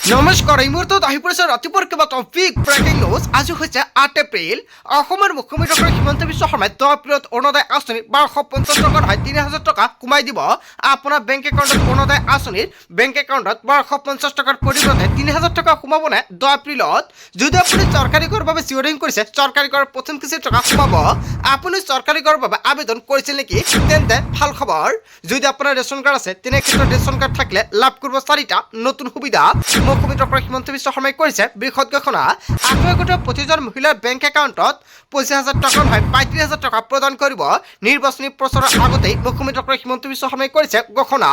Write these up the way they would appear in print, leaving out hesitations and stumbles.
নমস্কাৰ এই মুহূৰ্তত আহি পৰিছে ৰাতিপুৱাৰ কেইবাটাও বিগ ব্ৰেকিং নিউজ। আজি হৈছে ৮ এপ্ৰিল। অসমৰ মুখ্যমন্ত্ৰী ডক্টৰ হিমন্ত বিশ্ব শৰ্মাই 10 এপ্ৰিলত অৰুণোদয় আঁচনি 1250 টকাৰ নহয় 3000 টকা কমাই দিব। আপোনাৰ বেংক একাউণ্টত অৰুণোদয় আঁচনিৰ বেংক একাউণ্টত 1250 টকাৰ পৰিৱৰ্তে 3000 টকা সোমাবনে 10 এপ্ৰিলত। যদি আপুনি চৰকাৰী কৰৰ বাবে চিয়ৰিং কৰিছে, চৰকাৰী কৰৰ প্ৰথম কিস্তিৰ টকা সোমাব। আপুনি চৰকাৰী কৰৰ বাবে আবেদন কৰিছিল নেকি? তেন্তে ভাল খবৰ। যদি আপোনাৰ ৰেচন কাৰ্ড আছে তেনে ক্ষেত্ৰত ৰেচন কাৰ্ড থাকিলে লাভ কৰিব 4টা নতুন সুবিধা। মুখ্যমন্ত্ৰী ডক্টৰ হিমন্ত বিশ্ব শৰ্মাই কৰিছে বৃহৎ ঘোষণা। আত্মীয়গত প্ৰতিজন মহিলাৰ বেংক একাউণ্টত 25,000 টকাৰ নহয় 35,000 টকা প্ৰদান কৰিব। নিৰ্বাচনী প্ৰচাৰৰ আগতেই মুখ্যমন্ত্ৰী ডক্টৰ হিমন্ত বিশ্ব শৰ্মাই কৰিছে ঘোষণা।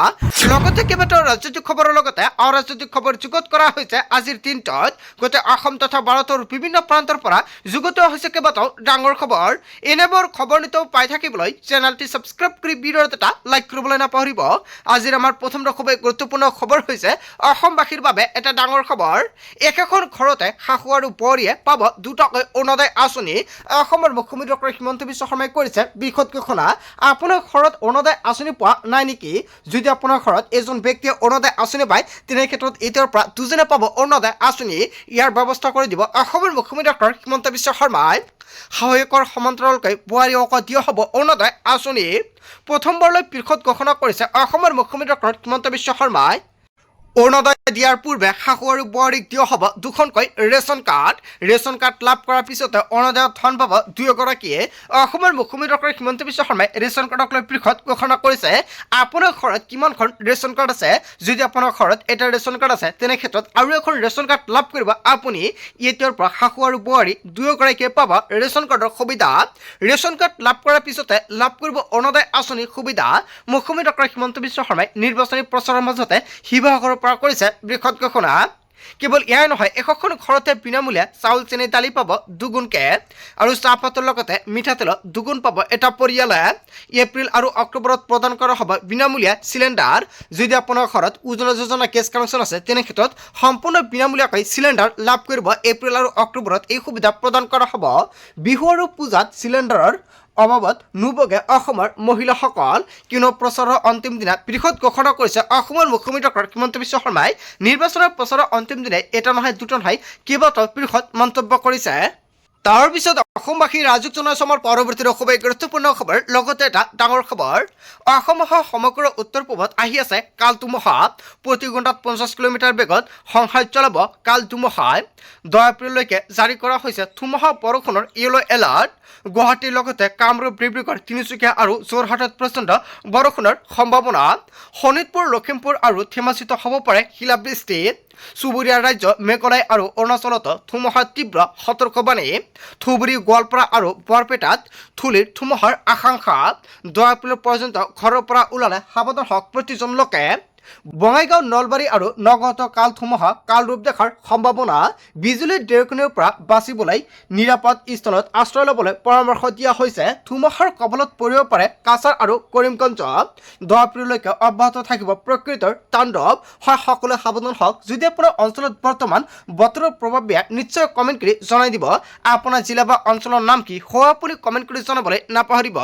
লগতে কেইবাটাও ৰাজনৈতিক খবৰৰ লগতে অৰাজনৈতিক খবৰ যুগুত কৰা হৈছে আজিৰ দিনটোত। গোটেই অসম তথা ভাৰতৰ বিভিন্ন প্ৰান্তৰ পৰা যুগুত হৈছে কেইবাটাও ডাঙৰ খবৰ। এনেবোৰ খবৰ নিতৌ পাই থাকিবলৈ চেনেলটি ছাবস্ক্ৰাইব কৰি ভিডিঅ'ত এটা লাইক কৰিবলৈ নাপাহৰিব। আজিৰ আমাৰ প্ৰথম খুবেই গুৰুত্বপূৰ্ণ খবৰ হৈছে অসমবাসীৰ বাবে এটা ডাঙৰ খবৰ। একেখন ঘৰতে শাহু আৰু বোৱাৰীয়ে পাব দুটাকৈ অৰুণোদয় আঁচনি। অসমৰ মুখ্যমন্ত্ৰী ডক্টৰ হিমন্ত বিশ্ব শৰ্মাই কৰিছে বৃহৎ ঘোষণা। আপোনাৰ ঘৰত অৰুণোদয় আঁচনি পোৱা নাই নেকি? যদি আপোনাৰ ঘৰত এজন ব্যক্তিয়ে অৰুণোদয় আঁচনি পায় তেনে ক্ষেত্ৰত এতিয়াৰ পৰা দুজনে পাব অৰুণোদয় আঁচনি। ইয়াৰ ব্যৱস্থা কৰি দিব অসমৰ মুখ্যমন্ত্ৰী ডক্টৰ হিমন্ত বিশ্ব শৰ্মাই। শাহুৱেকৰ সমান্তৰালকৈ বোৱাৰীয়েকক দিয়া হ'ব অৰুণোদয় আঁচনি। প্ৰথমবাৰলৈ বৃহৎ ঘোষণা কৰিছে অসমৰ মুখ্যমন্ত্ৰী ডক্টৰ হিমন্ত বিশ্ব শৰ্মাই। অৰুণোদয় দিয়াৰ পূৰ্বে শাহু আৰু বোৱাৰীক দিয়া হ'ব দুখনকৈ ৰেচন কাৰ্ড। ৰেচন কাৰ্ড লাভ কৰাৰ পিছতে অৰুণোদয়ত ধন পাব দুয়োগৰাকীয়ে। অসমৰ মুখ্যমন্ত্ৰী ডক্টৰ হিমন্ত বিশ্ব শৰ্মাই ৰেচন কাৰ্ডক লৈ বৃহৎ ঘোষণা কৰিছে। আপোনাৰ ঘৰত কিমানখন ৰেচন কাৰ্ড আছে? যদি আপোনাৰ ঘৰত এটা ৰেচন কাৰ্ড আছে তেনে ক্ষেত্ৰত আৰু এখন ৰেচন কাৰ্ড লাভ কৰিব আপুনি। এতিয়াৰ পৰা শাহু আৰু বোৱাৰী দুয়োগৰাকীয়ে পাব ৰেচন কাৰ্ডৰ সুবিধা। ৰেচন কাৰ্ড লাভ কৰাৰ পিছতে লাভ কৰিব অৰুণোদয় আঁচনিৰ সুবিধা। মুখ্যমন্ত্ৰী ডক্টৰ হিমন্ত বিশ্ব শৰ্মাই নিৰ্বাচনী প্ৰচাৰৰ মাজতে শিৱসাগৰৰ পৰা কৰিছে বৃহৎ ঘোষণা। কেৱল এয়াই নহয়, এশখন ঘৰতে বিনামূলীয়া চাউল চেনি দালি পাব দুগুণকে আৰু চাহপাতৰ লগতে মিঠাতেলত দুগুণ পাব এটা পৰিয়ালে। এপ্ৰিল আৰু অক্টোবৰত প্ৰদান কৰা হ'ব বিনামূলীয়া চিলিণ্ডাৰ। যদি আপোনাৰ ঘৰত উজ্জ্বলা যোজনা গেছ কানেকশ্যন আছে তেনে ক্ষেত্ৰত সম্পূৰ্ণ বিনামূলীয়াকৈ চিলিণ্ডাৰ লাভ কৰিব। এপ্ৰিল আৰু অক্টোবৰত এই সুবিধা প্ৰদান কৰা হ'ব। বিহু আৰু পূজাত চিলিণ্ডাৰৰ অভাৱত নুভোগে অসমৰ মহিলাসকল। কিয়নো প্ৰচাৰৰ অন্তিম দিনা বৃহৎ ঘোষণা কৰিছে অসমৰ মুখ্যমন্ত্ৰী ডক্টৰ হিমন্ত বিশ্ব শৰ্মাই। নিৰ্বাচনৰ প্ৰচাৰৰ অন্তিম দিনাই এটা নহয় দুটা নহয় কেইবাটাও বৃহৎ মন্তব্য কৰিছে। তাৰ পিছত অসমবাসী ৰাজুক জনাইছে আমাৰ পৰৱৰ্তী খুবেই গুৰুত্বপূৰ্ণ খবৰ। লগতে এটা ডাঙৰ খবৰ, অসমসহ সমগ্ৰ উত্তৰ পূবত আহি আছে কাল ধুমুহা। প্ৰতি ঘণ্টাত 50 কিলোমিটাৰ বেগত সংঘাত চলাব কাল ধুমুহাই। 10 এপ্ৰিললৈকে জাৰি কৰা হৈছে ধুমুহা বৰষুণৰ য়েলো এলাৰ্ট। গুৱাহাটীৰ লগতে কামৰূপ, ডিব্ৰুগড়, তিনিচুকীয়া আৰু যোৰহাটত প্ৰচণ্ড বৰষুণৰ সম্ভাৱনা। শোণিতপুৰ, লখিমপুৰ আৰু ধেমাজিত হ'ব পাৰে শিলাবৃষ্টি। চুবুৰীয়া ৰাজ্য মেঘালয় আৰু অৰুণাচলতো ধুমুহাৰ তীব্ৰ সতৰ্কবাণী। ধুবুৰী, গোৱালপাৰা আৰু বৰপেটাত ধূলিৰ ধুমুহাৰ আশংকা। 10 এপ্ৰিল পৰ্যন্ত ঘৰৰ পৰা ওলালে সাৱধান হওক প্ৰতিজন লোকে। বঙাইগাঁও, নলবাৰী আৰু নগাঁৱতো কাল ধুমুহা কাল ৰূপ দেখাৰ সম্ভাৱনা। বিজুলীৰ ঢেৰেকনিৰ পৰা বাচিবলৈ নিৰাপদ স্থানত আশ্ৰয় ল'বলৈ পৰামৰ্শ দিয়া হৈছে। ধুমুহাৰ কবলত পৰিব পাৰে কাছাৰ আৰু কৰিমগঞ্জ। 10 এপ্ৰিললৈকে অব্যাহত থাকিব প্ৰকৃতিৰ তাণ্ডৱ। হয়, সকলোৱে সাৱধান হওক। যদি আপোনাৰ অঞ্চলত বৰ্তমান বতৰৰ প্ৰভাৱ বেয়া নিশ্চয় কমেণ্ট কৰি জনাই দিব। আপোনাৰ জিলা বা অঞ্চলৰ নাম কি হয় আপুনি কমেণ্ট কৰি জনাবলৈ নাপাহৰিব।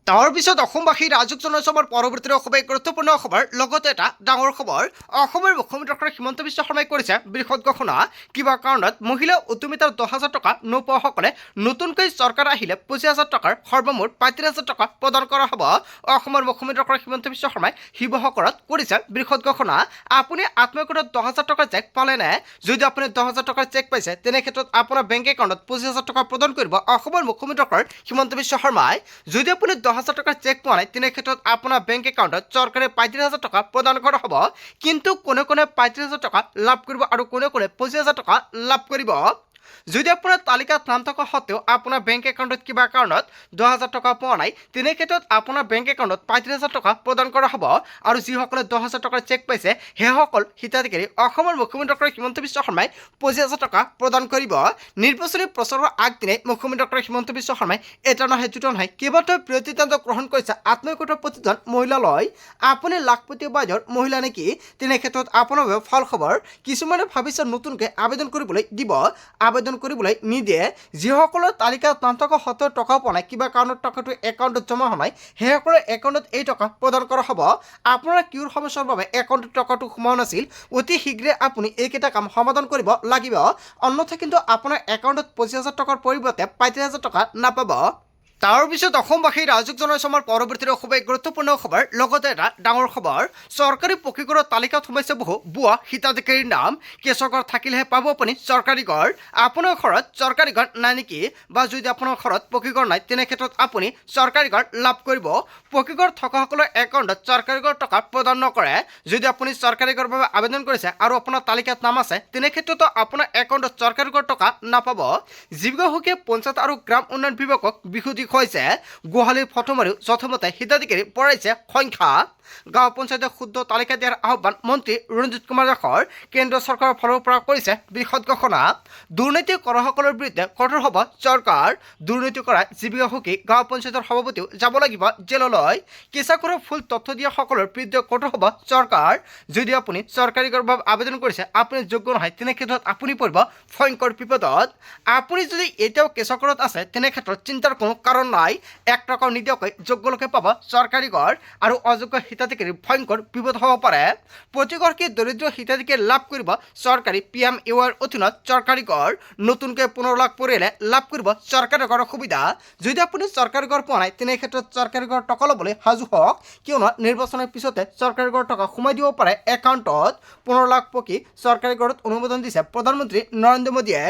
তাৰ পিছত অসমবাসী ৰাজুক জনাইছে আমাৰ পৰৱৰ্তী খুবেই গুৰুত্বপূৰ্ণ খবৰ। লগতে এটা ডাঙৰ খবৰ, অসমৰ মুখ্যমন্ত্ৰী ডক্টৰ হিমন্ত বিশ্ব শৰ্মাই কৰিছে বৃহৎ ঘোষণা। কিবা কাৰণত মহিলা উদ্যমিতাৰ 10,000 টকা নোপোৱাসকলে নতুনকৈ চৰকাৰ আহিলে 25,000 টকাৰ সৰ্বমুঠ 35,000 টকা প্ৰদান কৰা হ'ব। অসমৰ মুখ্যমন্ত্ৰী ডক্টৰ হিমন্ত বিশ্ব শৰ্মাই শিৱসাগৰত কৰিছে বৃহৎ ঘোষণা। আপুনি আত্মীয়গত 10,000 টকাৰ চেক পালেনে? যদি আপুনি 10,000 টকাৰ চেক পাইছে তেনে ক্ষেত্ৰত আপোনাৰ বেংক একাউণ্টত 25,000 টকা প্ৰদান কৰিব অসমৰ মুখ্যমন্ত্ৰী ডক্টৰ হিমন্ত বিশ্ব শৰ্মাই। যদি আপুনি 10,000 টকাৰ চেক পোৱা নাই তেনে ক্ষেত্ৰত আপোনাৰ বেংক একাউণ্টত চৰকাৰে 35,000 টকা প্ৰদান কৰা হ'ব। কিন্তু কোনে 35,000 টকা লাভ কৰিব আৰু কোনে 25,000 টকা লাভ কৰিব। যদি আপোনাৰ তালিকাত নাম থকা সত্ত্বেও আপোনাৰ বেংক একাউণ্টত কিবা কাৰণত 10,000 টকা পোৱা নাই তেনে ক্ষেত্ৰত আপোনাৰ বেংক একাউণ্টত 35,000 টকা প্ৰদান কৰা হ'ব। আৰু যিসকলে 10,000 টকাৰ চেক পাইছে সেইসকল হিতাধিকাৰী অসমৰ মুখ্যমন্ত্ৰী ডক্টৰ হিমন্ত বিশ্ব শৰ্মাই 25,000 টকা প্ৰদান কৰিব। নিৰ্বাচনী প্ৰচাৰৰ আগদিনাই মুখ্যমন্ত্ৰী ডক্টৰ হিমন্ত বিশ্ব শৰ্মাই এটা নহয় দুটা নহয় কেইবাটাও প্ৰতিদান গ্ৰহণ কৰিছে আত্মীয়গত প্ৰতিজন মহিলালৈ। আপুনি লাখপতি বাজৰ মহিলা নেকি? তেনে ক্ষেত্ৰত আপোনাৰ বাবে ভাল খবৰ। কিছুমানে ভাবিছে নতুনকৈ আবেদন কৰিবলৈ দিব। আবেদন কৰিবলৈ নিদিয়ে। যিসকলৰ তালিকাত নাম থকা সত্ত্বেও টকা পোৱা নাই, কিবা কাৰণত টকাটো একাউণ্টত জমা হোৱা নাই, সেইসকলৰ একাউণ্টত এই টকা প্ৰদান কৰা হ'ব। আপোনাৰ কিয় সমস্যাৰ বাবে একাউণ্টত টকাটো সোমোৱা নাছিল, অতি শীঘ্ৰে আপুনি এইকেইটা কাম সমাধান কৰিব লাগিব, অন্যথা কিন্তু আপোনাৰ একাউণ্টত 25,000 টকাৰ পৰিৱৰ্তে 35,000 টকা নাপাব। তাৰপিছত অসমবাসী ৰাইজক জনাইছোঁ আমাৰ পৰৱৰ্তী খুবেই গুৰুত্বপূৰ্ণ খবৰ, লগতে এটা ডাঙৰ খবৰ। চৰকাৰী পকীঘৰৰ তালিকাত সোমাইছে বহু ভুৱা হিতাধিকাৰীৰ নাম। কেঁচৰ ঘৰ থাকিলেহে পাব আপুনি চৰকাৰী ঘৰ। আপোনাৰ ঘৰত চৰকাৰী ঘৰ নাই নেকি, বা যদি আপোনাৰ ঘৰত পকীঘৰ নাই তেনে ক্ষেত্ৰত আপুনি চৰকাৰী ঘৰ লাভ কৰিব। পকীঘৰ থকাসকলৰ একাউণ্টত চৰকাৰী ঘৰ টকা প্ৰদান নকৰে। যদি আপুনি চৰকাৰী ঘৰৰ বাবে আবেদন কৰিছে আৰু আপোনাৰ তালিকাত নাম আছে, তেনে ক্ষেত্ৰতো আপোনাৰ একাউণ্টত চৰকাৰী ঘৰ টকা নাপাব। জীৱিকা সখীয়ে পঞ্চায়ত আৰু গ্ৰাম উন্নয়ন বিভাগক বিশুদ্ধি হৈছে। গোহালিৰ ফটো মাৰিও যথমতে হিতাধিকাৰী বঢ়াইছে সংখ্যা। গাঁও পঞ্চায়তে শুদ্ধ তালিকা দিয়াৰ আহ্বান মন্ত্ৰী ৰঞ্জিত কুমাৰ দাসৰ। কেন্দ্ৰ চৰকাৰৰ ফালৰ পৰা কৰিছে বৃহৎ ঘোষণা। দুৰ্নীতি কৰাসকলৰ বিৰুদ্ধে কঠোৰ হ'ব চৰকাৰ। দুৰ্নীতি কৰা জীৱিকা সখী গাঁও পঞ্চায়তৰ সভাপতিও যাব লাগিব জেললৈ। কেঁচাখোৰৰ ফুল তথ্য দিয়া সকলৰ বিৰুদ্ধে কঠোৰ হ'ব চৰকাৰ। যদি আপুনি চৰকাৰী ঘৰৰ বাবে আবেদন কৰিছে, আপুনি যোগ্য নহয়, তেনে ক্ষেত্ৰত আপুনি পৰিব ভয়ংকৰ বিপদত। আপুনি যদি এতিয়াও কেঁচাখোৰত আছে, তেনে ক্ষেত্ৰত চিন্তাৰ কোনো কাৰণ নাই। 1 টকাও নিদিয়াকৈ যোগ্য লোকে পাব চৰকাৰী ঘৰ, আৰু অযোগ্য হিতাধিকাৰী ভয়ংকৰ বিপদ হ'ব পাৰে। প্ৰতিগৰাকী দৰিদ্ৰ হিতাধিকাৰী লাভ কৰিব চৰকাৰী PMAY অধীনত চৰকাৰী ঘৰ। নতুনকৈ 15 লাখ পৰিয়ালে লাভ কৰিব চৰকাৰী ঘৰৰ সুবিধা। যদি আপুনি চৰকাৰী ঘৰ পোৱা নাই, তেনে ক্ষেত্ৰত চৰকাৰী ঘৰ টকা ল'বলৈ সাজু হওক, কিয়নো নিৰ্বাচনৰ পিছতে চৰকাৰী ঘৰ টকা সোমাই দিব পাৰে একাউণ্টত। 15 লাখ পকী চৰকাৰী ঘৰত অনুমোদন দিছে প্ৰধানমন্ত্ৰী নৰেন্দ্ৰ মোদীয়ে।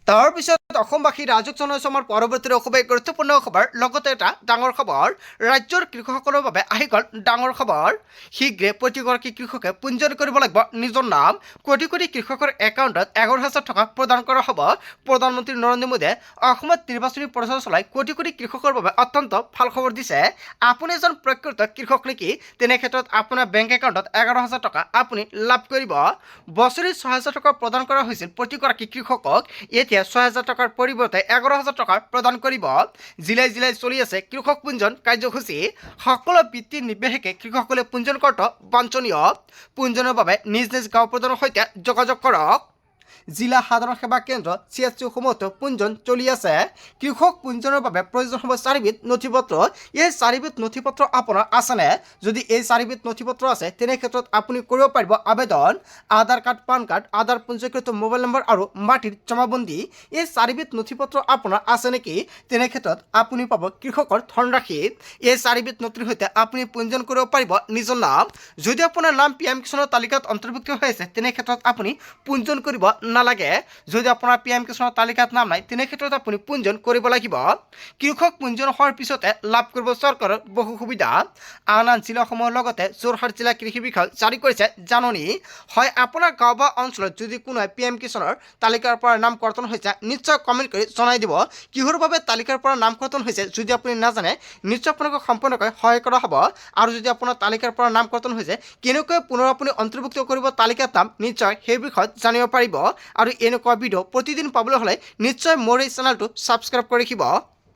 তাৰপিছত অসমবাসী ৰাইজক জনাইছোঁ আমাৰ পৰৱৰ্তী খুবেই গুৰুত্বপূৰ্ণ খবৰ, লগতে এটা ডাঙৰ খবৰ। ৰাজ্যৰ কৃষকসকলৰ বাবে আহি গ'ল ডাঙৰ খবৰ। শীঘ্ৰে প্ৰতিগৰাকী কৃষকে পঞ্জীয়ন কৰিব লাগিব নিজৰ নাম। কোটি কোটি কৃষকৰ একাউণ্টত 11,000 টকা প্ৰদান কৰা হ'ব। প্ৰধানমন্ত্ৰী নৰেন্দ্ৰ মোদীয়ে অসমত নিৰ্বাচনী প্ৰচাৰ চলাই কোটি কোটি কৃষকৰ বাবে অত্যন্ত ভাল খবৰ দিছে। আপুনি এজন প্ৰকৃত কৃষক নেকি, তেনে ক্ষেত্ৰত আপোনাৰ বেংক একাউণ্টত 11,000 টকা আপুনি লাভ কৰিব। বছৰি 6,000 টকা প্ৰদান কৰা হৈছিল প্ৰতিগৰাকী কৃষকক। এতিয়া 6,000 টকাৰ পৰিৱৰ্তে 11,000 টকা প্ৰদান কৰিব। জিলাই জিলাই চলি আছে কৃষক পঞ্জীয়ন কাৰ্যসূচী। সকলো বৃত্তি নিৰ্বিশেষে কৃষকসকলে পঞ্জীয়ন কৰাটো বাঞ্ছনীয়। পঞ্জীয়নৰ বাবে নিজ নিজ গাঁও প্ৰধানৰ সৈতে যোগাযোগ কৰক। জিলা সাধাৰণ সেৱা কেন্দ্ৰ CSC সমূহতো পঞ্জীয়ন চলি আছে। কৃষক পঞ্জীয়নৰ বাবে প্ৰয়োজন হ'ব 4বিধ নথিপত্ৰ। এই 4বিধ নথিপত্ৰ আপোনাৰ আছেনে? যদি এই 4বিধ নথিপত্ৰ আছে, তেনে ক্ষেত্ৰত আপুনি কৰিব পাৰিব আবেদন। আধাৰ কাৰ্ড, পান কাৰ্ড, আধাৰ পঞ্জীকৃত মোবাইল নম্বৰ আৰু মাটিৰ জমাবন্দী। এই 4বিধ নথিপত্ৰ আপোনাৰ আছে নেকি, তেনে ক্ষেত্ৰত আপুনি পাব কৃষকৰ ধনৰাশি। এই 4বিধ নথিৰ সৈতে আপুনি পঞ্জীয়ন কৰিব পাৰিব নিজৰ নাম। যদি আপোনাৰ নাম PM কিষাণৰ তালিকাত অন্তৰ্ভুক্ত হৈ আছে, তেনে ক্ষেত্ৰত আপুনি পঞ্জীয়ন কৰিব নালাগে। যদি আপোনাৰ PM কিষাণৰ তালিকাত নাম নাই, তেনে ক্ষেত্ৰত আপুনি পঞ্জীয়ন কৰিব লাগিব। কৃষক পঞ্জীয়ন হোৱাৰ পিছতে লাভ কৰিব চৰকাৰৰ বহু সুবিধা। আন আন জিলাসমূহৰ লগতে যোৰহাট জিলা কৃষি বিষয়াই জাৰি কৰিছে জাননী। হয়, আপোনাৰ গাঁও বা অঞ্চলত যদি কোনোৱে PM কিষাণৰ তালিকাৰ পৰা নাম কৰ্তন হৈছে, নিশ্চয় কমেণ্ট কৰি জনাই দিব কিহৰ বাবে তালিকাৰ পৰা নাম কৰ্তন হৈছে। যদি আপুনি নাজানে, নিশ্চয় আপোনাক সম্পূৰ্ণকৈ সহায় কৰা হ'ব। আৰু যদি আপোনাৰ তালিকাৰ পৰা নাম কৰ্তন হৈছে, কেনেকৈ পুনৰ আপুনি অন্তৰ্ভুক্ত কৰিব তালিকাত নাম, নিশ্চয় সেই বিষয়ত জানিব পাৰিব। আৰু এনেকুৱা ভিডিঅ' প্ৰতিদিন পাবলৈ হ'লে নিশ্চয় মোৰ এই চেনেলটো ছাবস্ক্ৰাইব কৰি ৰাখিব।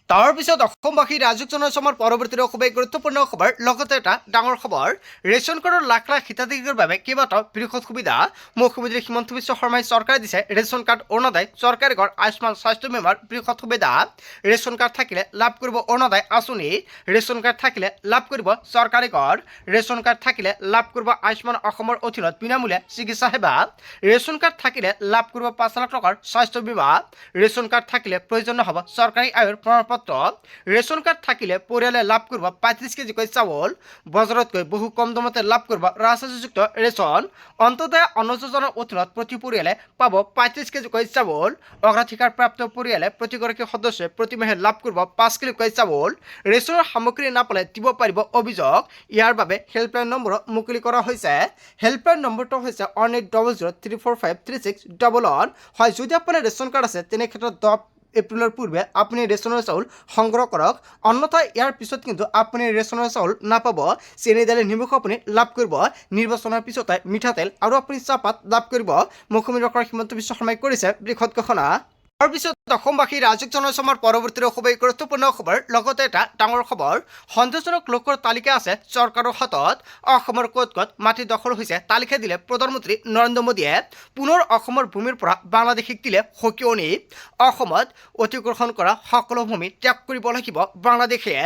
তাৰপিছত অসমবাসী ৰাইজক জনাইছোঁ আমাৰ পৰৱৰ্তী খুবেই গুৰুত্বপূৰ্ণ খবৰ, লগতে এটা ডাঙৰ খবৰ। ৰেচন কাৰ্ডৰ লাখ লাখ হিতাধিকাৰীৰ বাবে কেইবাটাও বৃহৎ সুবিধা। মুখ্যমন্ত্ৰী হিমন্ত বিশ্ব শৰ্মাই চৰকাৰে দিছে ৰেচন কাৰ্ড, অৰুণোদয়, চৰকাৰী ঘৰ, আয়ুষ্মান স্বাস্থ্য বীমাৰ বৃহৎ সুবিধা। ৰেচন কাৰ্ড থাকিলে লাভ কৰিব অৰুণোদয় আঁচনি। ৰেচন কাৰ্ড থাকিলে লাভ কৰিব চৰকাৰী ঘৰ। ৰেচন কাৰ্ড থাকিলে লাভ কৰিব আয়ুষ্মান অসমৰ অধীনত বিনামূলীয়া চিকিৎসা সেৱা। ৰেচন কাৰ্ড থাকিলে লাভ কৰিব 5 লাখ টকাৰ স্বাস্থ্য বীমা। ৰেচন কাৰ্ড থাকিলে প্ৰয়োজন নহ'ব চৰকাৰী আয়ৰ প্ৰমাণপত্ৰ। ৰেচন কাৰ্ড থাকিলে পৰিয়ালে লাভ কৰিব 35 কেজিকৈ চাউল। বজাৰতকৈ বহু কম দামতে লাভ কৰিব ৰাজসাহায্যযুক্ত ৰেচন। অন্তদয় অন্ন যোজনাৰ অধীনত প্ৰতি পৰিয়ালে পাব 35 কেজিকৈ চাউল। অগ্ৰাধিকাৰ প্ৰাপ্ত পৰিয়ালে প্ৰতিগৰাকী সদস্যই প্ৰতিমাহে লাভ কৰিব 5 কিলোকৈ চাউল। ৰেচনৰ সামগ্ৰী নাপালে দিব পাৰিব অভিযোগ। ইয়াৰ বাবে হেল্পলাইন নম্বৰ মুকলি কৰা হৈছে। হেল্পলাইন নম্বৰটো হৈছে 180034536111। হয়, যদি আপোনাৰ ৰেচন কাৰ্ড আছে, তেনে ক্ষেত্ৰত 10 এপ্ৰিলৰ পূৰ্বে আপুনি ৰেচনৰ চাউল সংগ্ৰহ কৰক। অন্যথা ইয়াৰ পিছত কিন্তু আপুনি ৰেচনৰ চাউল নাপাব। চেনি দালি নিমখ আপুনি লাভ কৰিব। নিৰ্বাচনৰ পিছতে মিঠাতেল আৰু আপুনি চাহপাত লাভ কৰিব। মুখ্যমন্ত্ৰী ডক্টৰ হিমন্ত বিশ্ব শৰ্মাই কৰিছে বৃহৎ ঘোষণা। তাৰপিছত অসমবাসী ৰাইজক জনাইছোঁ পৰৱৰ্তী খুবেই গুৰুত্বপূৰ্ণ খবৰ লগতে এটা ডাঙৰ খবৰ সন্দেহজনক লোকৰ তালিকা আছে চৰকাৰৰ হাতত অসমৰ ক'ত ক'ত মাটি দখল হৈছে তালিকা দিলে প্ৰধানমন্ত্ৰী নৰেন্দ্ৰ মোদীয়ে পুনৰ অসমৰ ভূমিৰ পৰা বাংলাদেশক দিলে সকিয়নি অসমত অধিগ্ৰহণ কৰা সকলো ভূমি ত্যাগ কৰিব লাগিব বাংলাদেশে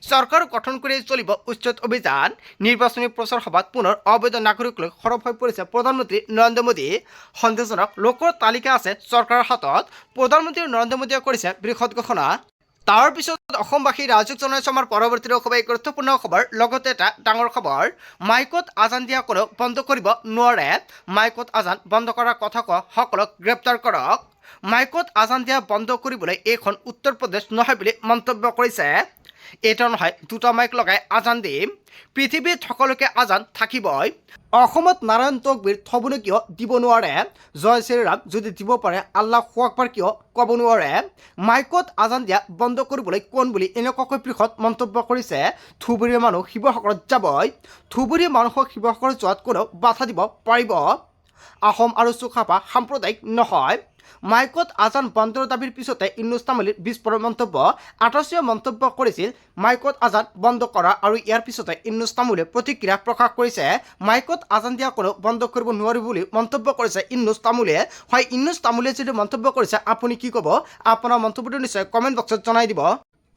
চৰকাৰ গঠন কৰি চলিব উচ্ছেদ অভিযান নিৰ্বাচনী প্ৰচাৰ সভাত পুনৰ অবৈধ নাগৰিকলৈ সৰব হৈ পৰিছে প্ৰধানমন্ত্ৰী নৰেন্দ্ৰ মোদী সন্দেহজনক লোকৰ তালিকা আছে চৰকাৰৰ হাতত প্ৰধানমন্ত্ৰী নৰেন্দ্ৰ মোদীয়ে কৰিছে বৃহৎ ঘোষণা তাৰপিছত অসমবাসী ৰাইজক জনাইছোঁ পৰৱৰ্তী খুবেই গুৰুত্বপূৰ্ণ খবৰ লগতে এটা ডাঙৰ খবৰ মাইকত আজান দিয়া কোনো বন্ধ কৰিব নোৱাৰে মাইকত আজান বন্ধ কৰাৰ কথা কোৱা সকলক গ্ৰেপ্তাৰ কৰক মাইকত আজান দিয়া বন্ধ কৰিবলৈ এইখন উত্তৰ প্ৰদেশ নহয় বুলি মন্তব্য কৰিছে এটা নহয় দুটা মাইক লগাই আজান দিম পৃথিৱীত সকলোকে আজান থাকিবই অসমত নাৰায়ণ তকবীৰ থবলৈ কিয় দিব নোৱাৰে জয় শ্ৰীৰাম যদি দিব পাৰে আল্লাহু আকবাৰ কিয় ক'ব নোৱাৰে মাইকত আজান দিয়া বন্ধ কৰিবলৈ কোন বুলি এনেকুৱাকৈ বৃহৎ মন্তব্য কৰিছে ধুবুৰীৰ মানুহ শিৱসাগৰত যাবই ধুবুৰীৰ মানুহক শিৱসাগৰত যোৱাত কোনো বাধা দিব পাৰিব আহোম আৰু চুকাফা সাম্প্ৰদায়িক নহয় মাইকত আজান বন্ধৰ দাবীৰ পিছতে ইউনুছ তামুলীৰ বিস্ফোৰণ মন্তব্য আটাইচীয়ে মন্তব্য কৰিছিল মাইকত আজান বন্ধ কৰা আৰু ইয়াৰ পিছতে ইউনুছ তামুলীয়ে প্ৰতিক্ৰিয়া প্ৰকাশ কৰিছে মাইকত আজান দিয়া কোনো বন্ধ কৰিব নোৱাৰিব বুলি মন্তব্য কৰিছে ইউনুছ তামুলীয়ে হয় ইউনুছ তামুলীয়ে যিটো মন্তব্য কৰিছে আপুনি কি ক'ব আপোনাৰ মন্তব্যটো নিশ্চয় কমেণ্ট বক্সত জনাই দিব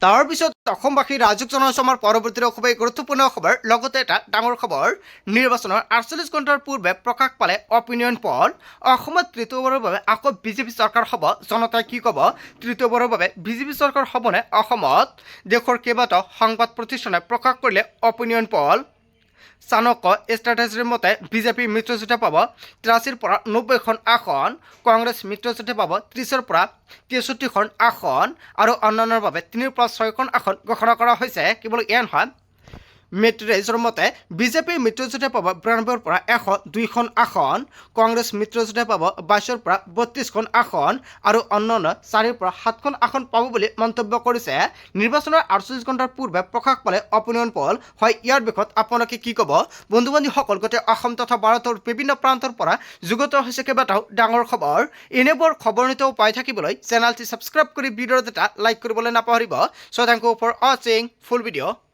তাৰপিছত অসমবাসী ৰাইজক জনাইছোঁ পৰৱৰ্তী খুবেই গুৰুত্বপূৰ্ণ খবৰ লগতে এটা ডাঙৰ খবৰ নিৰ্বাচনৰ 48 ঘণ্টাৰ পূৰ্বে প্ৰকাশ পালে অপিনিয়ন পল অসমত তৃতীয়বাৰৰ বাবে আকৌ বিজেপি চৰকাৰ হ'ব জনতাই কি ক'ব তৃতীয়বাৰৰ বাবে বিজেপি চৰকাৰ হ'বনে অসমত দেশৰ কেইবাটাও সংবাদ প্ৰতিষ্ঠানে প্ৰকাশ কৰিলে অপিনিয়ন পল চাণক্য ষ্ট্ৰেটেজিৰ মতে বিজেপি মিত্ৰজোঁটে পাব 83ৰ পৰা 90খন আসন কংগ্ৰেছ মিত্ৰজোঁটে পাব 30ৰ পৰা 63খন আসন আৰু অন্যান্যৰ বাবে 3ৰ পৰা 6খন আসন ঘোষণা কৰা হৈছে কেৱল এয়া নহয় মেট্ৰেজৰ মতে বিজেপি মিত্ৰজোঁটে পাব 92ৰ পৰা 102খন আসন কংগ্ৰেছ মিত্ৰজোঁটে পাব 22ৰ পৰা 32খন আসন আৰু অন্যান্য 4ৰ পৰা 7খন আসন পাব বুলি মন্তব্য কৰিছে নিৰ্বাচনৰ 48 ঘণ্টাৰ পূৰ্বে প্ৰকাশ পালে অপিনিয়ন পল হয় ইয়াৰ বিষয়ত আপোনালোকে কি ক'ব বন্ধু বান্ধৱীসকল গোটেই অসম তথা ভাৰতৰ বিভিন্ন প্ৰান্তৰ পৰা যুগত হৈছে কেইবাটাও ডাঙৰ খবৰ এনেবোৰ খবৰ নিতৌ পাই থাকিবলৈ চেনেলটি ছাবস্ক্ৰাইব কৰি ভিডিঅ'ত এটা লাইক কৰিবলৈ নাপাহৰিব চ' থেংক ইউ ফৰ ৱাচিং ফুল ভিডিঅ'